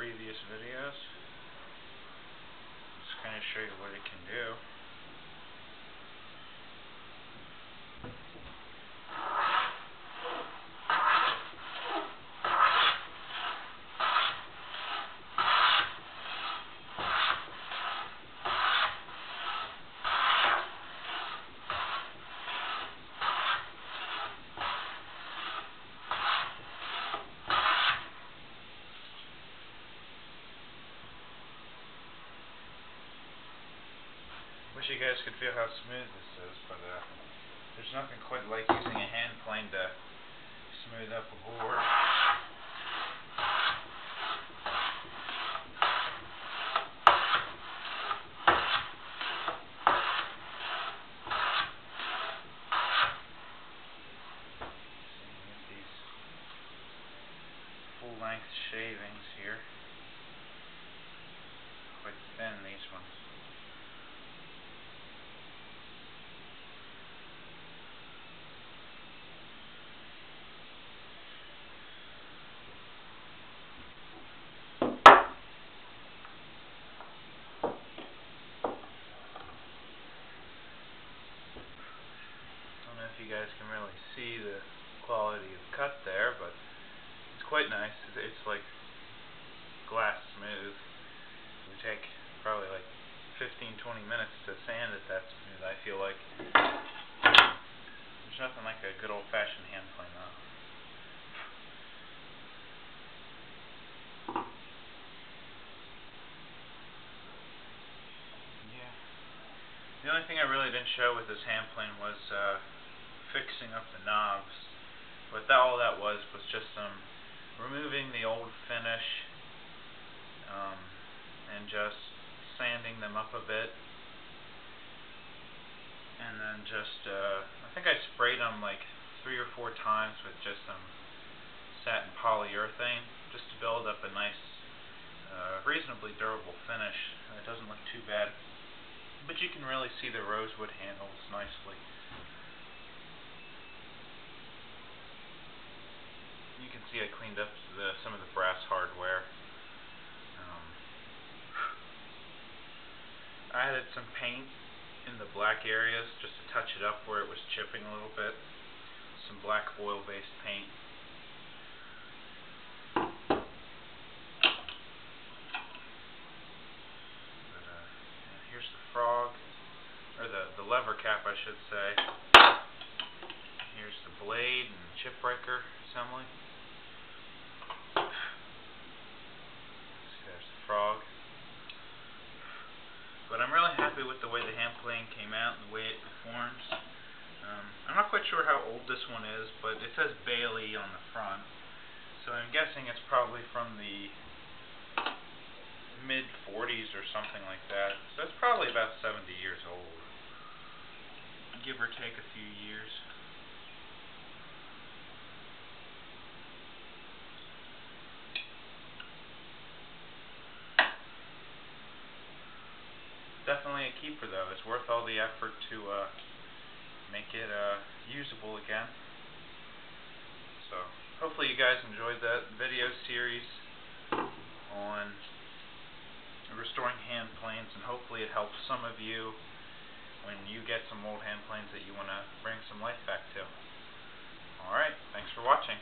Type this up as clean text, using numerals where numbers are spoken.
previous videos. Just kind of show you what it can do. Wish you guys could feel how smooth this is, but there's nothing quite like using a hand plane to smooth up a board. With these full-length shavings here, quite thin, these ones. If you guys can really see the quality of cut there, but it's quite nice. It's like glass smooth. It would take probably like 15-20 minutes to sand it that smooth, I feel like. There's nothing like a good old-fashioned hand plane though. Yeah. The only thing I really didn't show with this hand plane was fixing up the knobs, but all that was just removing the old finish and just sanding them up a bit, and then just I think I sprayed them like 3 or 4 times with just some satin polyurethane just to build up a nice reasonably durable finish. It doesn't look too bad, but you can really see the rosewood handles nicely. You can see I cleaned up some of the brass hardware. I added some paint in the black areas just to touch it up where it was chipping a little bit. Some black oil-based paint. But, here's the frog, or the lever cap, I should say. Here's the blade and chip breaker assembly. There's the frog. But I'm really happy with the way the hand plane came out and the way it performs. I'm not quite sure how old this one is, but it says Bailey on the front, so I'm guessing it's probably from the mid-40s or something like that. So it's probably about 70 years old, give or take a few years. Definitely a keeper though. It's worth all the effort to make it usable again. So hopefully you guys enjoyed that video series on restoring hand planes, and hopefully it helps some of you when you get some old hand planes that you want to bring some life back to. Alright, thanks for watching.